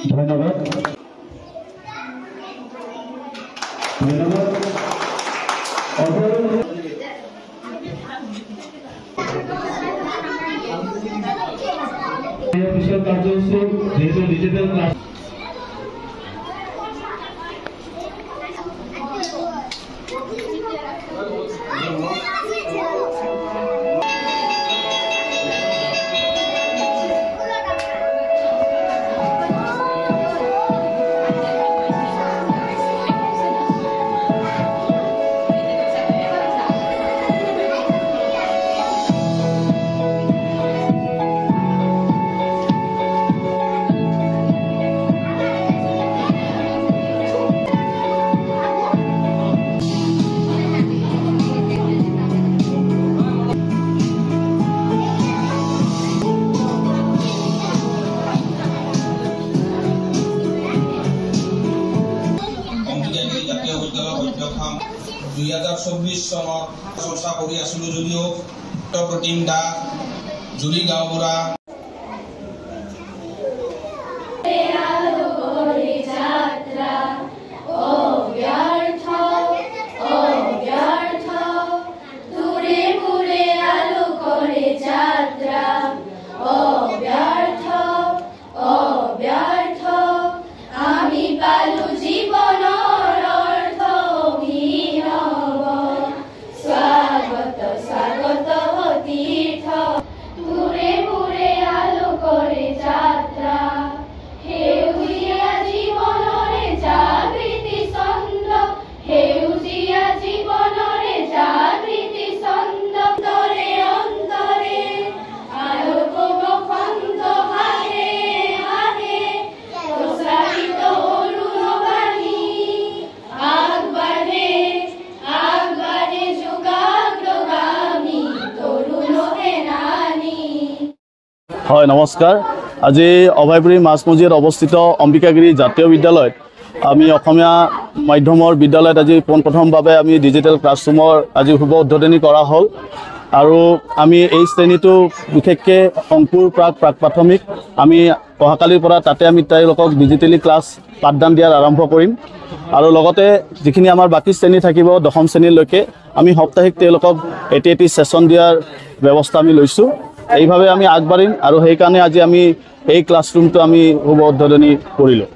ধন্যবাদ ধন্যবাদ অফিসিয়াল কাৰ্যসূচি যেহেতু ডিজিটাল ক্লাস জাতীয় বিদ্যালয় পৰ্যক্ষম 2024 চনত চৰ্চা কৰি আছিলোঁ যদিও প্ৰতিম দা জুলি গাঁওবুঢ়া হয় নমস্কাৰ আজি অভয়পুৰী মাছমজিয়াত অৱস্থিত অম্বিকাগিৰি জাতীয় বিদ্যালয়ত আমি অসমীয়া মাধ্যমৰ বিদ্যালয়ত আজি পোনপ্ৰথমভাৱে আমি ডিজিটেল ক্লাছৰুমৰ আজি শুভ উদ্বোধনী কৰা হ'ল আৰু আমি এই শ্ৰেণীটো বিশেষকৈ অংকুৰ প্ৰাক প্ৰাথমিক আমি অহাকালিৰ পৰা তাতে আমি তেওঁলোকক ডিজিটেলি ক্লাছ পাঠদান দিয়াৰ আৰম্ভ কৰিম আৰু লগতে যিখিনি আমাৰ বাকী শ্ৰেণী থাকিব দশম শ্ৰেণীলৈকে আমি সাপ্তাহিক তেওঁলোকক এটি সেশন দিয়াৰ ব্যৱস্থা আমি লৈছোঁ এইভাবে আমি আগবাঢ়িম আৰু সেইকাৰণে আজি আমি এই ক্লাছৰুমটো আমি শুভ উদ্বোধনী কৰিলোঁ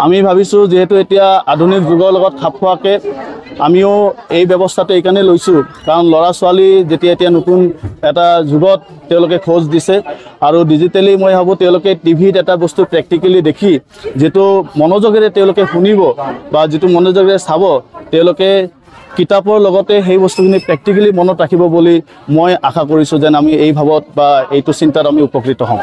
আমি ভাবিছোঁ যেহেতু এতিয়া আধুনিক যুগৰ লগত খাপ খোৱাকৈ আমিও এই ব্যৱস্থাটো এইকাৰণে লৈছোঁ কাৰণ ল'ৰা ছোৱালী যেতিয়া এতিয়া নতুন এটা যুগত তেওঁলোকে খোজ দিছে আৰু ডিজিটেলি মই ভাবোঁ তেওঁলোকে টিভিত এটা বস্তু প্ৰেক্টিকেলি দেখি যিটো মনোযোগেৰে তেওঁলোকে শুনিব বা যিটো মনোযোগেৰে চাব তেওঁলোকে কিতাপৰ লগতে সেই বস্তুখিনি প্ৰেক্টিকেলি মনত ৰাখিব বুলি মই আশা কৰিছোঁ যেন আমি এই ভাৱত বা এইটো চিন্তাত আমি উপকৃত হওঁ।